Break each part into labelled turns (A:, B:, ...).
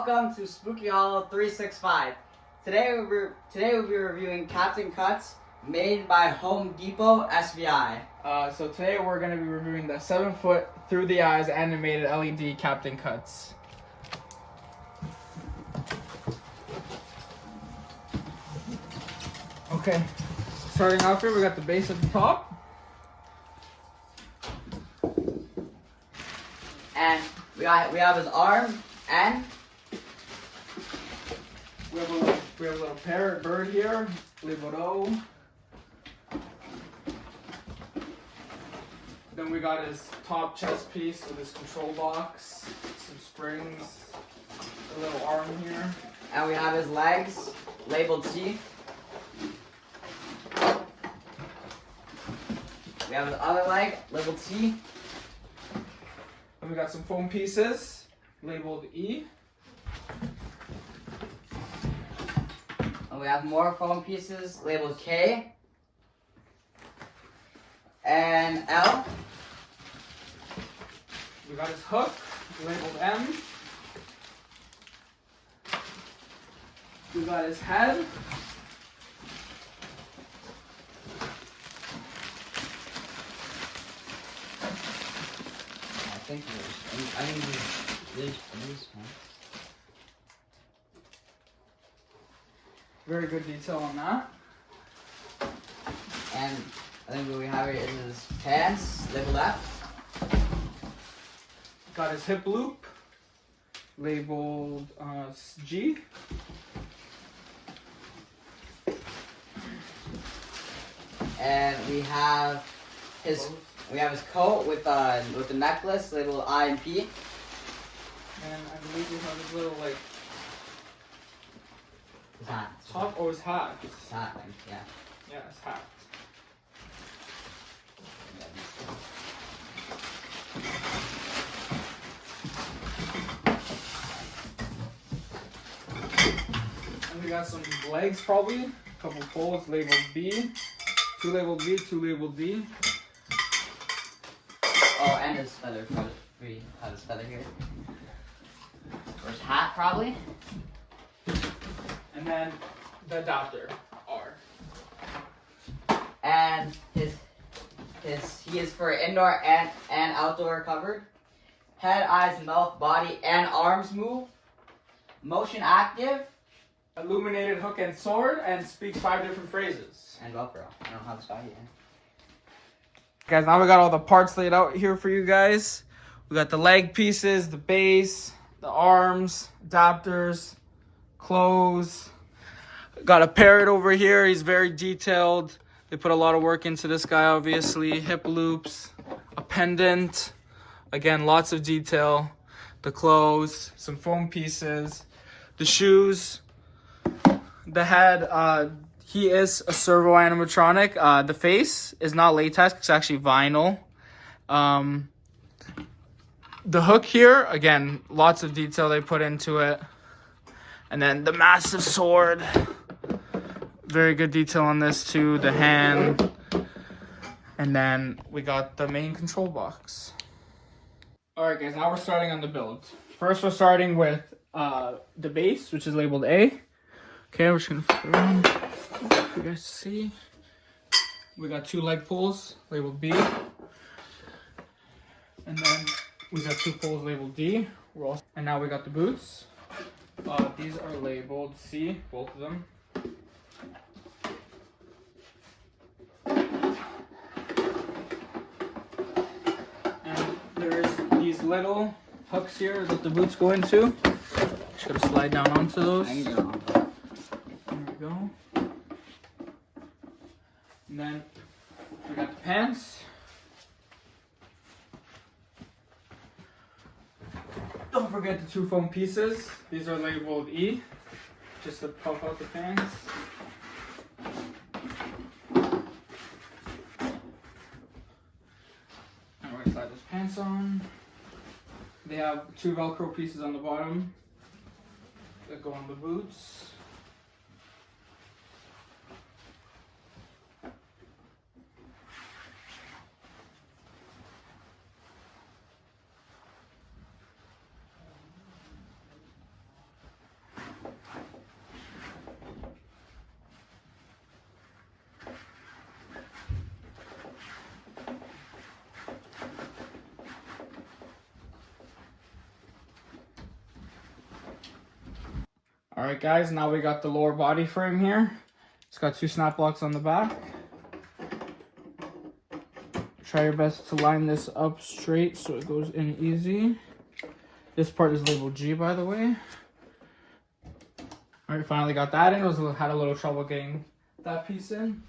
A: Welcome to Spooky Hollow 365. Today we'll be reviewing Captain Cuts made by Home Depot SVI.
B: So today we're going to be reviewing the 7-foot through the eyes animated LED Captain Cuts. Okay, starting off here, we got the base at the top.
A: And we have his arm and
B: We have a little parrot bird here, labeled O. Then we got his top chest piece with his control box, some springs, a little arm here.
A: we have his legs labeled C. We have his other leg labeled C.
B: Then we got some foam pieces labeled E.
A: And we have more foam pieces labeled K and L.
B: We got his hook labeled M. We got his head.
A: I think these ones.
B: Very good detail on that.
A: And I think what we have here is his pants labeled F.
B: Got his hip loop labeled G.
A: And we have his coat with the necklace labeled I and P.
B: And I believe we have his little like
A: His hat.
B: top or his hat.
A: His hat, yeah.
B: Yeah, his hat. And we got some legs probably. A couple poles labeled B. Two labeled B, two labeled D.
A: Oh, and his feather. We have his feather here. Or his hat, probably.
B: And then the adapter R.
A: And he is for indoor and outdoor covered. Head, eyes, mouth, body, and arms move. Motion active.
B: Illuminated hook and sword, and speaks 5 different phrases.
A: And Velcro. I don't have this guy yet.
B: Guys, now we got all the parts laid out here for you guys. We got the leg pieces, the base, the arms, adapters, clothes. Got a parrot over here. He's very detailed. They put a lot of work into this guy, obviously. Hip loops, a pendant. Again, lots of detail. The clothes, some foam pieces, the shoes, the head. He is a servo animatronic. The face is not latex, it's actually vinyl. The hook here, again, lots of detail they put into it. And then the massive sword. Very good detail on this too. The hand. And then we got the main control box. Alright guys, now we're starting on the build. First we're starting with the base, which is labeled A. Okay, we're just gonna flip it around for you guys to see. We got 2 leg pulls labeled B. And then we got 2 poles labeled D. And now we got the boots. These are labeled C, both of them. And there's these little hooks here that the boots go into. Just gotta slide down onto those.
A: I can get on.
B: There we go. And then we got the pants. Don't forget the 2 foam pieces. These are labeled E, just to puff out the pants. And we're gonna slide those pants on. They have 2 Velcro pieces on the bottom that go on the boots. All right, guys, now we got the lower body frame here. It's got 2 snap locks on the back. Try your best to line this up straight so it goes in easy. This part is labeled G, by the way. All right, finally got that in. Had a little trouble getting that piece in.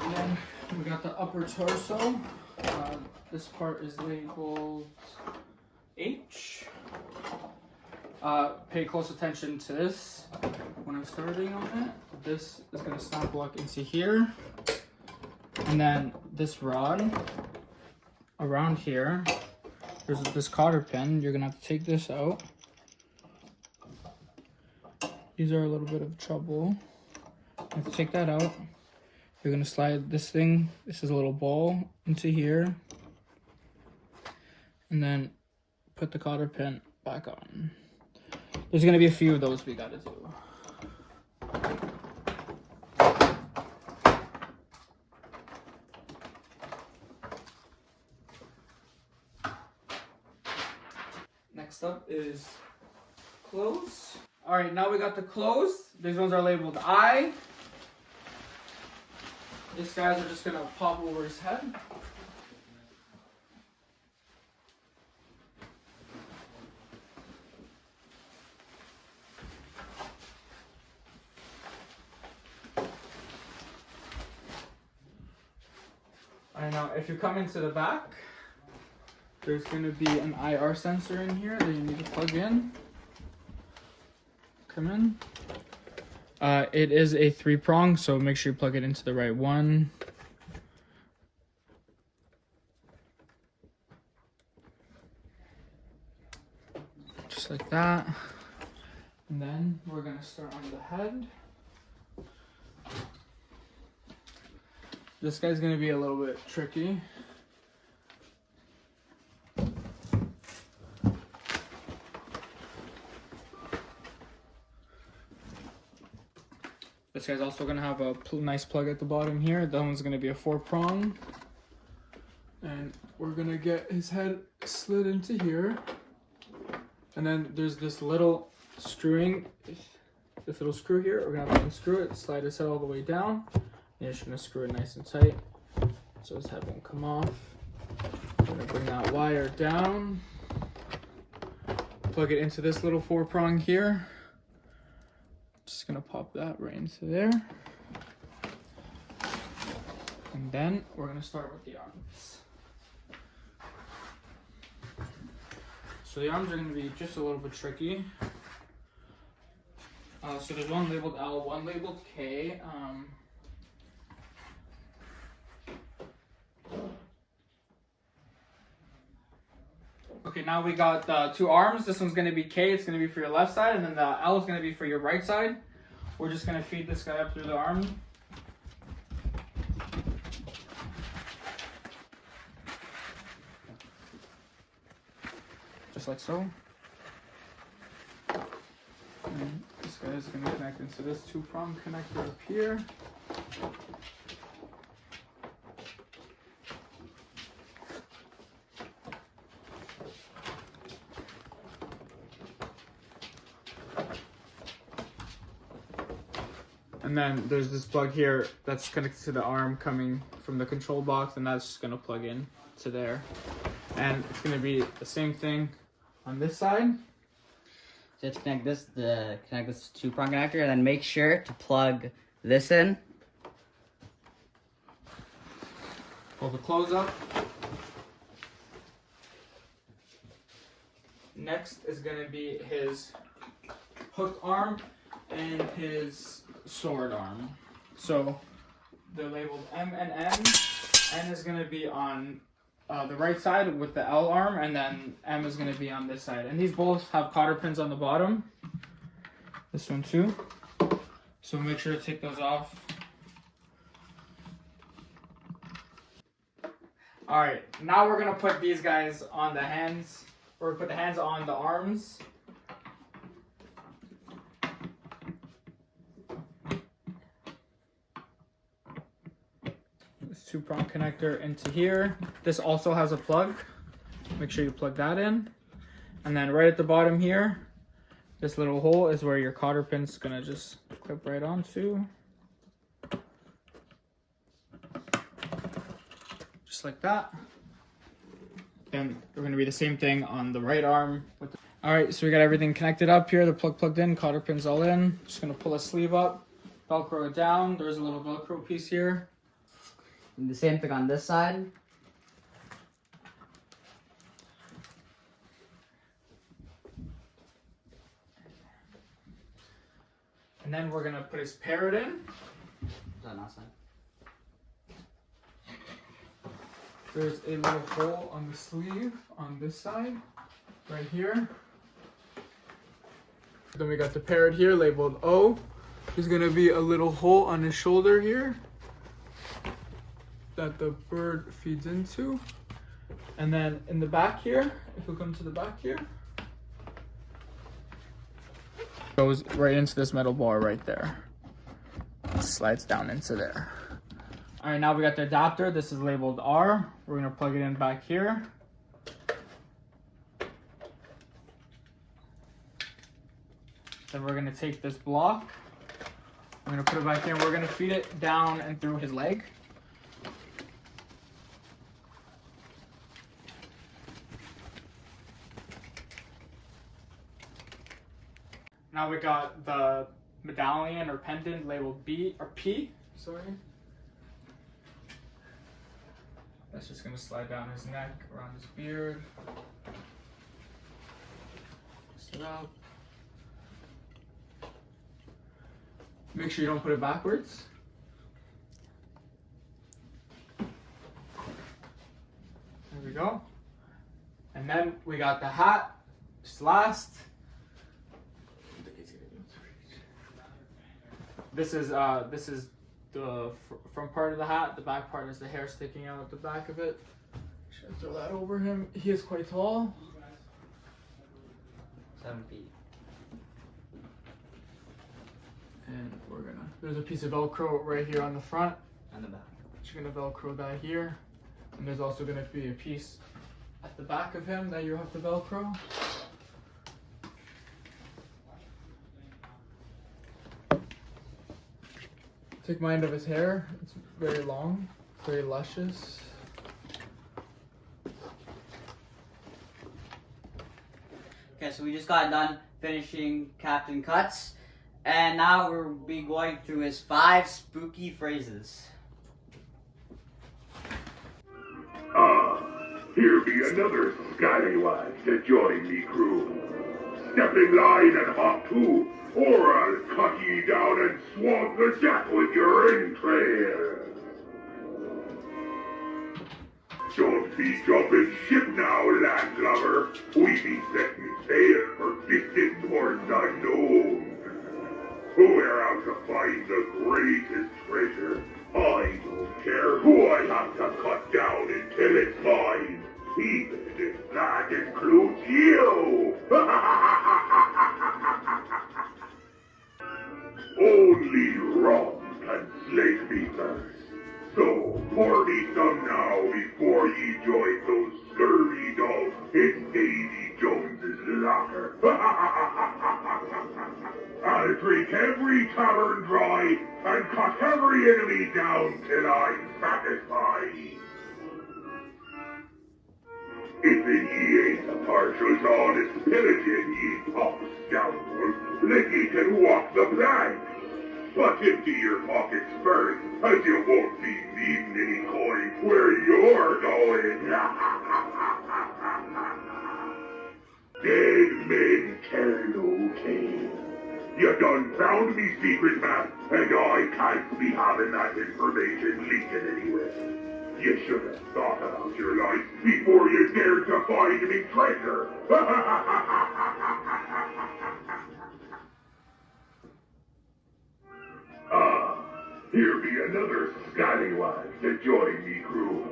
B: And then we got the upper torso. This part is labeled H. Pay close attention to this when I'm starting on it. This is going to snap lock into here. And then this rod around here, there's this cotter pin. You're going to have to take this out. These are a little bit of trouble. You have to take that out. You're going to slide this thing, this is a little ball, into here. And then put the cotter pin back on. There's going to be a few of those we got to do. Next up is clothes. All right, now we got the clothes. These ones are labeled I. These guys are just going to pop over his head. Alright, now if you come into the back, there's going to be an IR sensor in here that you need to plug in. Come in. It is a 3-prong, so make sure you plug it into the right one. Just like that. And then we're going to start on the head. This guy's going to be a little bit tricky. This guy's also going to have a nice plug at the bottom here. That one's going to be a 4-prong. And we're going to get his head slid into here. And then there's this little screwing, this little screw here. We're going to have to unscrew it, slide his head all the way down. You're just going to screw it nice and tight so his head won't come off. I'm going to bring that wire down. Plug it into this little 4-prong here. Just going to pop that right into there. And then we're going to start with the arms. So the arms are going to be just a little bit tricky. So there's one labeled L, one labeled K. Okay, now we got 2 arms. This one's going to be K, it's going to be for your left side, and then the L is going to be for your right side. We're just going to feed this guy up through the arm. Just like so. And this guy is going to connect into this 2-prong connector up here. And then there's this plug here that's connected to the arm coming from the control box, and that's just going to plug in to there. And it's going to be the same thing on this side.
A: So to connect this 2-prong connector, and then make sure to plug this in.
B: Pull the close up. Next is going to be his hooked arm and his sword arm. So they're labeled M and N. N is going to be on the right side with the L arm, and then M is going to be on this side. And these both have cotter pins on the bottom. This one too. So make sure to take those off. Alright, now we're going to put these guys on the hands. We're going to put the hands on the arms. This 2-prong connector into here. This also has a plug. Make sure you plug that in. And then right at the bottom here, This little hole is where your cotter pin's gonna just clip right onto. Just like that. Then we're gonna be the same thing on the right arm. All right, so we got everything connected up here. The plug plugged in, cotter pin's all in. Just gonna pull a sleeve up, Velcro it down. There's a little Velcro piece here.
A: And the same thing on this side.
B: And then we're gonna put his parrot in.
A: Is that not side?
B: There's a little hole on the sleeve on this side, right here. Then we got the parrot here labeled O. There's gonna be a little hole on his shoulder here that the bird feeds into. And then in the back here, if we come to the back here, goes right into this metal bar right there. Slides down into there. All right, now we got the adapter. This is labeled R. We're gonna plug it in back here. Then we're gonna take this block. We're gonna put it back in. We're gonna feed it down and through his leg. Now we got the medallion or pendant labeled B or P. Sorry. That's just gonna slide down his neck, around his beard. Twist it up. Make sure you don't put it backwards. There we go. And then we got the hat, just last. This is the front part of the hat. The back part is the hair sticking out the back of it. Should I throw that over him? He is quite tall.
A: 7 feet.
B: And there's a piece of Velcro right here on the front.
A: And the back.
B: You're gonna Velcro that here. And there's also gonna be a piece at the back of him that you have to Velcro. Take mind of his hair. It's very long, very luscious.
A: Okay, so we just got done finishing Captain Cuts, and now we'll be going through his 5 spooky phrases.
C: Here be another scallywag to join me crew. Step in line and hop to, or I'll cut ye down and swamp the deck with your entrails. Don't be jumping ship now, landlubber. We be setting sail for distant ports unknown. We're out to find the greatest treasure. I don't care who I have to cut down until it's mine, even if that includes you. Only Rom can slake me first. So pour me some now before ye join those scurvy dogs in Davy Jones's locker. I'll drink every tavern dry and cut every enemy down till I'm satisfied. If ye ain't the partials honest pillaging, ye pop scoundrels, then ye can walk the plank. But empty your pockets first, as you won't be needing any coin where you're going. Dead men tell no tale. You done found me secret map, and I can't be having that information leaking anywhere. You should have thought about your life before you dared to find me treasure. Here be another scallywag to join me crew.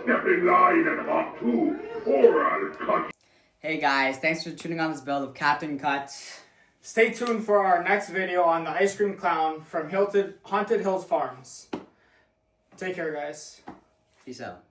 C: Step in line and hop to, or I'll cut.
A: Hey guys, thanks for tuning on this build of Captain Cuts.
B: Stay tuned for our next video on the ice cream clown from Haunted Hills Farms. Take care, guys.
A: Peace out.